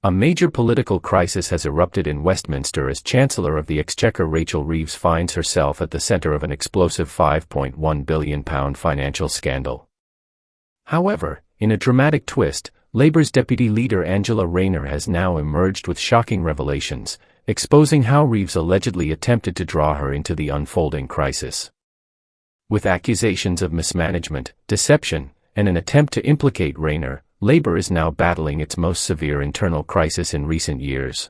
A major political crisis has erupted in Westminster as Chancellor of the Exchequer Rachel Reeves finds herself at the centre of an explosive £5.1 billion financial scandal. However, in a dramatic twist, Labour's deputy leader Angela Rayner has now emerged with shocking revelations, exposing how Reeves allegedly attempted to draw her into the unfolding crisis. With accusations of mismanagement, deception, and an attempt to implicate Rayner, Labour is now battling its most severe internal crisis in recent years.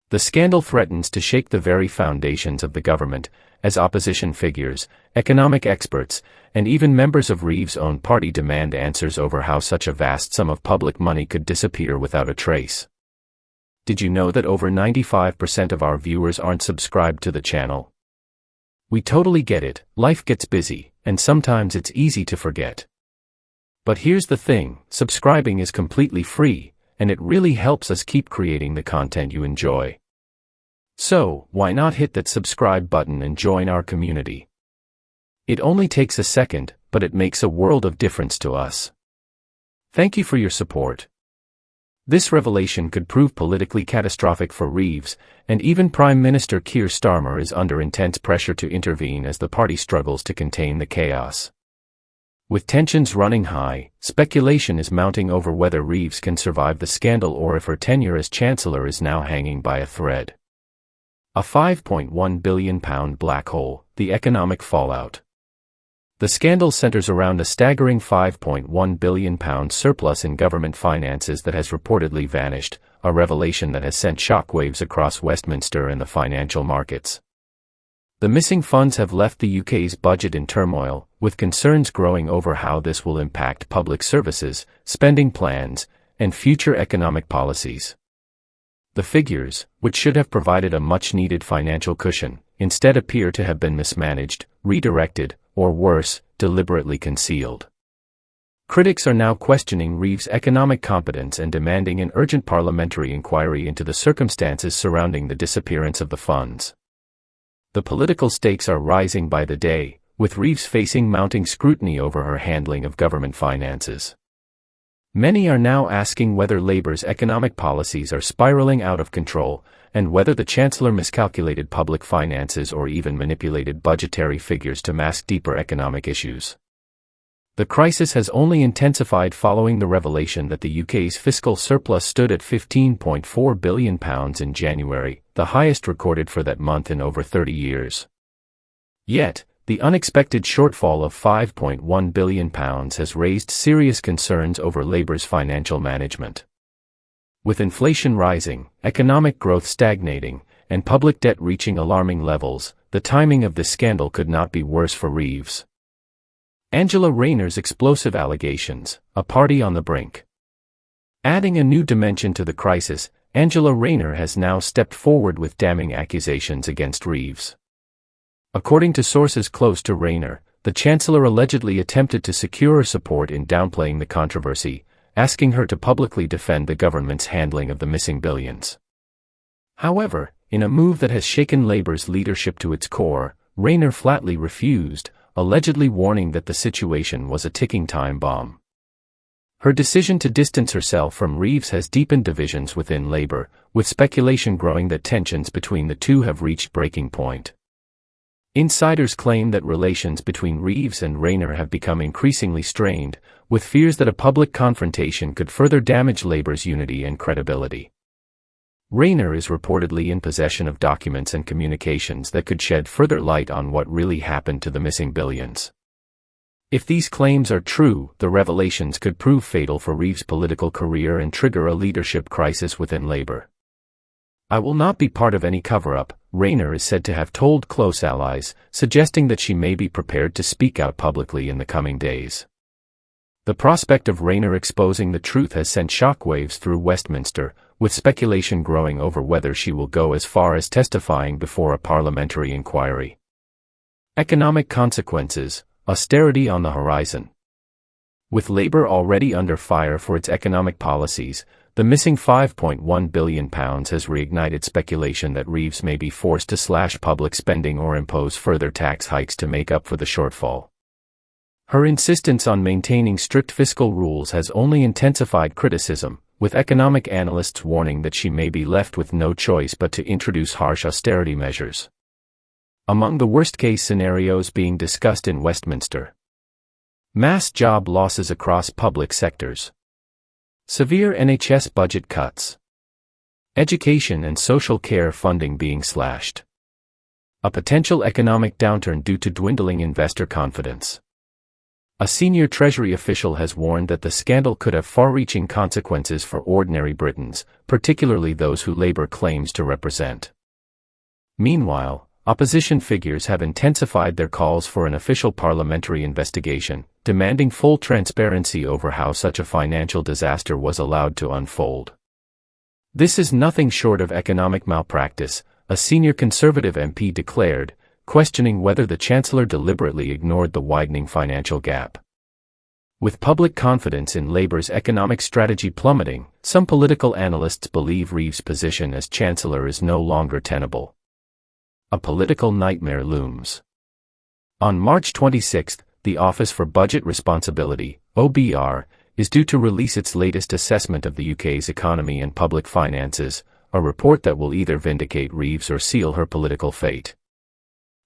The scandal threatens to shake the very foundations of the government, as opposition figures, economic experts, and even members of Reeves' own party demand answers over how such a vast sum of public money could disappear without a trace. Did you know that over 95% of our viewers aren't subscribed to the channel? We totally get it, life gets busy, and sometimes it's easy to forget. But here's the thing, subscribing is completely free, and it really helps us keep creating the content you enjoy. So, why not hit that subscribe button and join our community? It only takes a second, but it makes a world of difference to us. Thank you for your support. This revelation could prove politically catastrophic for Reeves, and even Prime Minister Keir Starmer is under intense pressure to intervene as the party struggles to contain the chaos. With tensions running high, speculation is mounting over whether Reeves can survive the scandal or if her tenure as Chancellor is now hanging by a thread. A £5.1 billion black hole, the economic fallout. The scandal centres around a staggering £5.1 billion surplus in government finances that has reportedly vanished, a revelation that has sent shockwaves across Westminster and the financial markets. The missing funds have left the UK's budget in turmoil, with concerns growing over how this will impact public services, spending plans, and future economic policies. The figures, which should have provided a much-needed financial cushion, instead appear to have been mismanaged, redirected, or worse, deliberately concealed. Critics are now questioning Reeves' economic competence and demanding an urgent parliamentary inquiry into the circumstances surrounding the disappearance of the funds. The political stakes are rising by the day, with Reeves facing mounting scrutiny over her handling of government finances. Many are now asking whether Labour's economic policies are spiralling out of control, and whether the Chancellor miscalculated public finances or even manipulated budgetary figures to mask deeper economic issues. The crisis has only intensified following the revelation that the UK's fiscal surplus stood at £15.4 billion in January, the highest recorded for that month in over 30 years. Yet, the unexpected shortfall of £5.1 billion has raised serious concerns over Labour's financial management. With inflation rising, economic growth stagnating, and public debt reaching alarming levels, the timing of this scandal could not be worse for Reeves. Angela Rayner's explosive allegations, a party on the brink. Adding a new dimension to the crisis, Angela Rayner has now stepped forward with damning accusations against Reeves. According to sources close to Rayner, the Chancellor allegedly attempted to secure her support in downplaying the controversy, asking her to publicly defend the government's handling of the missing billions. However, in a move that has shaken Labour's leadership to its core, Rayner flatly refused, allegedly warning that the situation was a ticking time bomb. Her decision to distance herself from Reeves has deepened divisions within Labour, with speculation growing that tensions between the two have reached breaking point. Insiders claim that relations between Reeves and Rayner have become increasingly strained, with fears that a public confrontation could further damage Labour's unity and credibility. Rayner is reportedly in possession of documents and communications that could shed further light on what really happened to the missing billions. If these claims are true, the revelations could prove fatal for Reeves' political career and trigger a leadership crisis within Labour. "I will not be part of any cover-up," Rayner is said to have told close allies, suggesting that she may be prepared to speak out publicly in the coming days. The prospect of Rayner exposing the truth has sent shockwaves through Westminster, with speculation growing over whether she will go as far as testifying before a parliamentary inquiry. Economic consequences, austerity on the horizon. With Labour already under fire for its economic policies, the missing £5.1 billion has reignited speculation that Reeves may be forced to slash public spending or impose further tax hikes to make up for the shortfall. Her insistence on maintaining strict fiscal rules has only intensified criticism, with economic analysts warning that she may be left with no choice but to introduce harsh austerity measures. Among the worst-case scenarios being discussed in Westminster: mass job losses across public sectors, severe NHS budget cuts, education and social care funding being slashed, a potential economic downturn due to dwindling investor confidence. A senior Treasury official has warned that the scandal could have far-reaching consequences for ordinary Britons, particularly those who Labour claims to represent. Meanwhile, opposition figures have intensified their calls for an official parliamentary investigation, demanding full transparency over how such a financial disaster was allowed to unfold. This is nothing short of economic malpractice, a senior Conservative MP declared, questioning whether the Chancellor deliberately ignored the widening financial gap. With public confidence in Labour's economic strategy plummeting, some political analysts believe Reeves' position as Chancellor is no longer tenable. A political nightmare looms. On March 26, the Office for Budget Responsibility, OBR, is due to release its latest assessment of the UK's economy and public finances, a report that will either vindicate Reeves or seal her political fate.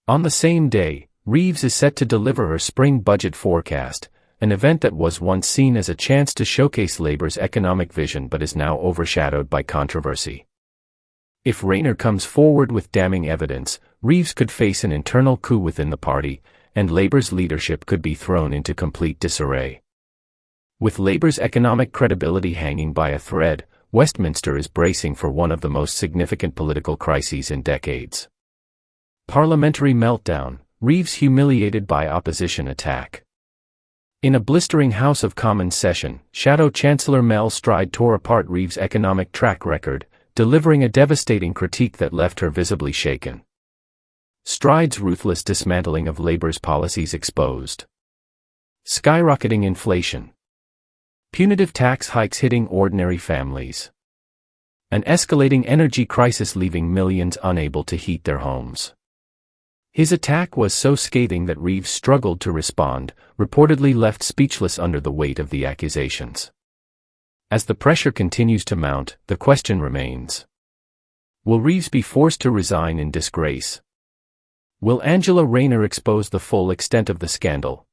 On the same day, Reeves is set to deliver her spring budget forecast, an event that was once seen as a chance to showcase Labour's economic vision but is now overshadowed by controversy. If Rayner comes forward with damning evidence, Reeves could face an internal coup within the party, and Labour's leadership could be thrown into complete disarray. With Labour's economic credibility hanging by a thread, Westminster is bracing for one of the most significant political crises in decades. Parliamentary meltdown, Reeves humiliated by opposition attack. In a blistering House of Commons session, Shadow Chancellor Mel Stride tore apart Reeves' economic track record, delivering a devastating critique that left her visibly shaken. Stride's ruthless dismantling of Labour's policies exposed skyrocketing inflation, punitive tax hikes hitting ordinary families, an escalating energy crisis leaving millions unable to heat their homes. His attack was so scathing that Reeves struggled to respond, reportedly left speechless under the weight of the accusations. As the pressure continues to mount, the question remains: will Reeves be forced to resign in disgrace? Will Angela Rayner expose the full extent of the scandal?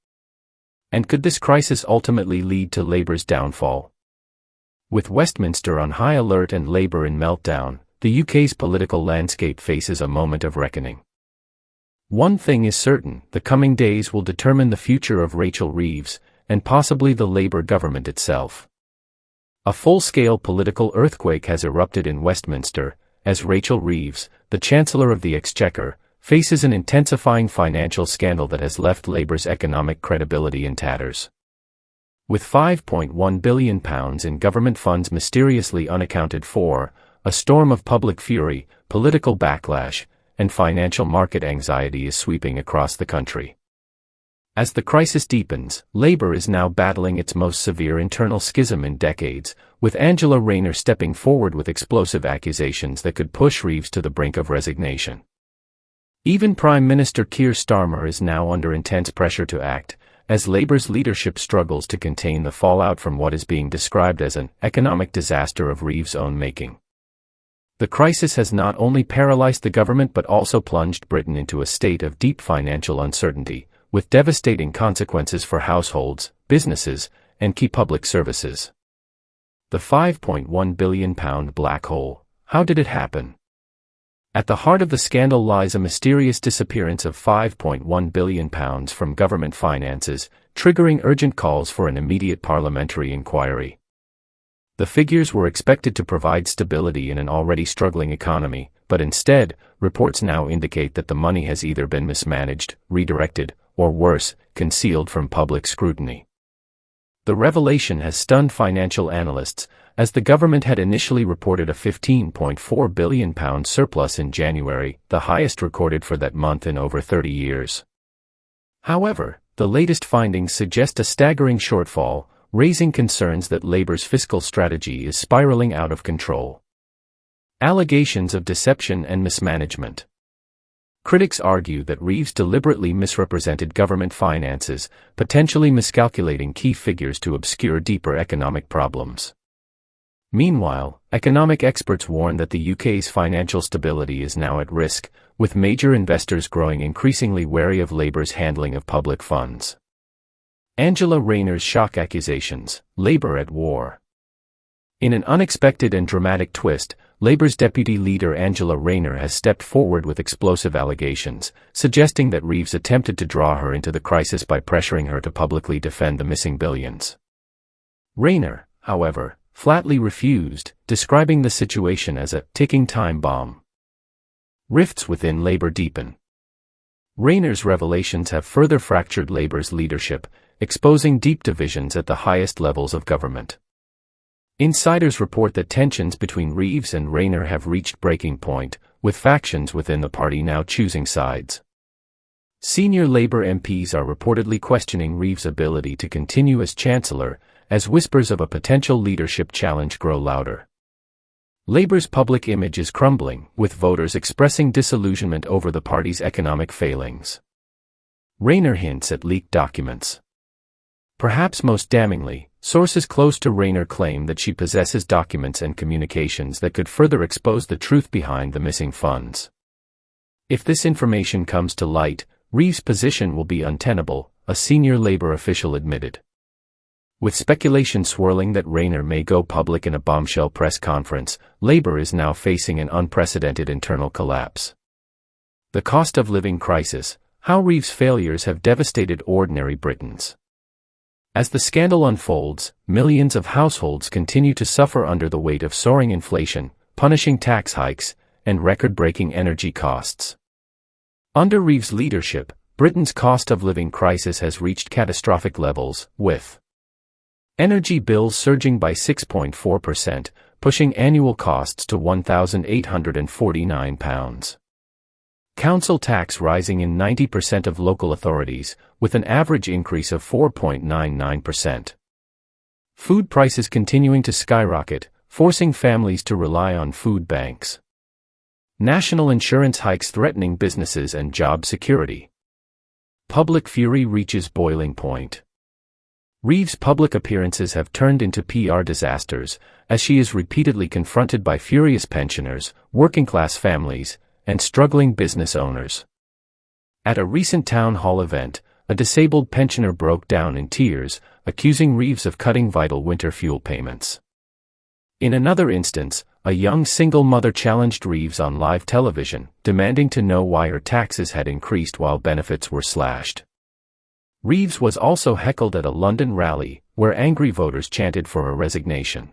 And could this crisis ultimately lead to Labour's downfall? With Westminster on high alert and Labour in meltdown, the UK's political landscape faces a moment of reckoning. One thing is certain: the coming days will determine the future of Rachel Reeves, and possibly the Labour government itself. A full-scale political earthquake has erupted in Westminster, as Rachel Reeves, the Chancellor of the Exchequer, faces an intensifying financial scandal that has left Labour's economic credibility in tatters. With £5.1 billion in government funds mysteriously unaccounted for, a storm of public fury, political backlash, and financial market anxiety is sweeping across the country. As the crisis deepens, Labour is now battling its most severe internal schism in decades, with Angela Rayner stepping forward with explosive accusations that could push Reeves to the brink of resignation. Even Prime Minister Keir Starmer is now under intense pressure to act, as Labour's leadership struggles to contain the fallout from what is being described as an economic disaster of Reeves' own making. The crisis has not only paralyzed the government but also plunged Britain into a state of deep financial uncertainty, with devastating consequences for households, businesses, and key public services. The £5.1 billion black hole. How did it happen? At the heart of the scandal lies a mysterious disappearance of £5.1 billion from government finances, triggering urgent calls for an immediate parliamentary inquiry. The figures were expected to provide stability in an already struggling economy, but instead, reports now indicate that the money has either been mismanaged, redirected, or worse, concealed from public scrutiny. The revelation has stunned financial analysts, as the government had initially reported a £15.4 billion surplus in January, the highest recorded for that month in over 30 years. However, the latest findings suggest a staggering shortfall, raising concerns that Labour's fiscal strategy is spiraling out of control. Allegations of deception and mismanagement. Critics argue that Reeves deliberately misrepresented government finances, potentially miscalculating key figures to obscure deeper economic problems. Meanwhile, economic experts warn that the UK's financial stability is now at risk, with major investors growing increasingly wary of Labour's handling of public funds. Angela Rayner's shock accusations, Labour at war. In an unexpected and dramatic twist, Labour's deputy leader Angela Rayner has stepped forward with explosive allegations, suggesting that Reeves attempted to draw her into the crisis by pressuring her to publicly defend the missing billions. Rayner, however, flatly refused, describing the situation as a ticking time bomb. Rifts within Labour deepen. Rayner's revelations have further fractured Labour's leadership, exposing deep divisions at the highest levels of government. Insiders report that tensions between Reeves and Rayner have reached breaking point, with factions within the party now choosing sides. Senior Labour MPs are reportedly questioning Reeves' ability to continue as Chancellor, as whispers of a potential leadership challenge grow louder. Labour's public image is crumbling, with voters expressing disillusionment over the party's economic failings. Rayner hints at leaked documents. Perhaps most damningly, sources close to Rayner claim that she possesses documents and communications that could further expose the truth behind the missing funds. If this information comes to light, Reeves' position will be untenable, a senior Labour official admitted. With speculation swirling that Rayner may go public in a bombshell press conference, Labour is now facing an unprecedented internal collapse. The cost of living crisis, how Reeves' failures have devastated ordinary Britons. As the scandal unfolds, millions of households continue to suffer under the weight of soaring inflation, punishing tax hikes, and record-breaking energy costs. Under Reeves' leadership, Britain's cost of living crisis has reached catastrophic levels, with energy bills surging by 6.4%, pushing annual costs to £1,849. Council tax rising in 90% of local authorities, with an average increase of 4.99%. Food prices continuing to skyrocket, forcing families to rely on food banks. National insurance hikes threatening businesses and job security. Public fury reaches boiling point. Reeves' public appearances have turned into PR disasters, as she is repeatedly confronted by furious pensioners, working-class families, and struggling business owners. At a recent town hall event, a disabled pensioner broke down in tears, accusing Reeves of cutting vital winter fuel payments. In another instance, a young single mother challenged Reeves on live television, demanding to know why her taxes had increased while benefits were slashed. Reeves was also heckled at a London rally, where angry voters chanted for her resignation.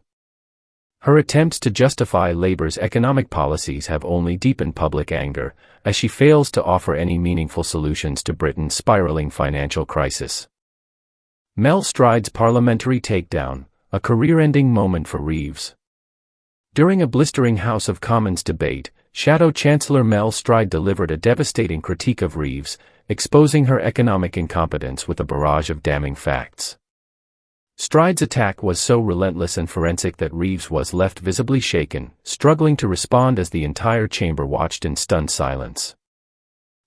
Her attempts to justify Labour's economic policies have only deepened public anger, as she fails to offer any meaningful solutions to Britain's spiraling financial crisis. Mel Stride's parliamentary takedown, a career-ending moment for Reeves. During a blistering House of Commons debate, Shadow Chancellor Mel Stride delivered a devastating critique of Reeves, exposing her economic incompetence with a barrage of damning facts. Stride's attack was so relentless and forensic that Reeves was left visibly shaken, struggling to respond as the entire chamber watched in stunned silence.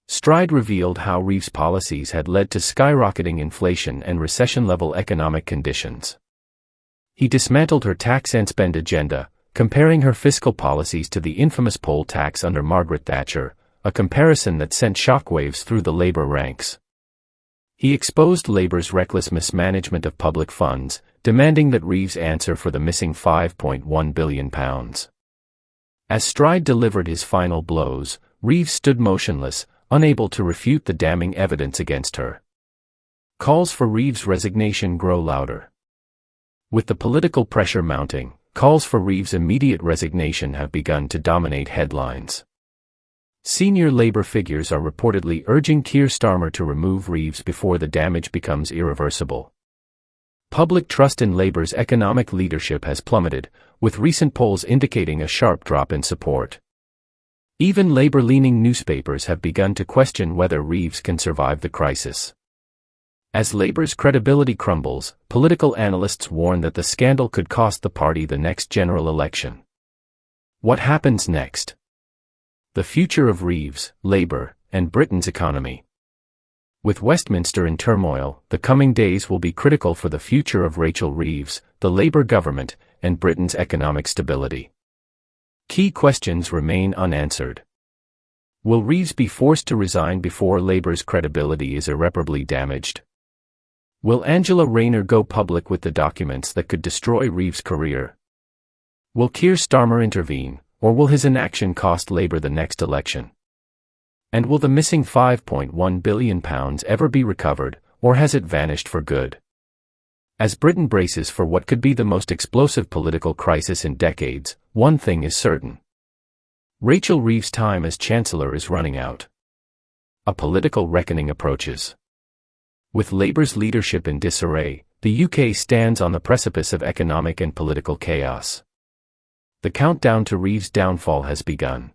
Stride revealed how Reeves' policies had led to skyrocketing inflation and recession-level economic conditions. He dismantled her tax and spend agenda, comparing her fiscal policies to the infamous poll tax under Margaret Thatcher, a comparison that sent shockwaves through the Labour ranks. He exposed Labour's reckless mismanagement of public funds, demanding that Reeves answer for the missing £5.1 billion. As Stride delivered his final blows, Reeves stood motionless, unable to refute the damning evidence against her. Calls for Reeves' resignation grow louder. With the political pressure mounting, calls for Reeves' immediate resignation have begun to dominate headlines. Senior Labour figures are reportedly urging Keir Starmer to remove Reeves before the damage becomes irreversible. Public trust in Labour's economic leadership has plummeted, with recent polls indicating a sharp drop in support. Even Labour-leaning newspapers have begun to question whether Reeves can survive the crisis. As Labour's credibility crumbles, political analysts warn that the scandal could cost the party the next general election. What happens next? The future of Reeves, Labour, and Britain's economy. With Westminster in turmoil, the coming days will be critical for the future of Rachel Reeves, the Labour government, and Britain's economic stability. Key questions remain unanswered. Will Reeves be forced to resign before Labour's credibility is irreparably damaged? Will Angela Rayner go public with the documents that could destroy Reeves' career? Will Keir Starmer intervene, or will his inaction cost Labour the next election? And will the missing £5.1 billion ever be recovered, or has it vanished for good? As Britain braces for what could be the most explosive political crisis in decades, one thing is certain. Rachel Reeves' time as Chancellor is running out. A political reckoning approaches. With Labour's leadership in disarray, the UK stands on the precipice of economic and political chaos. The countdown to Reeves' downfall has begun.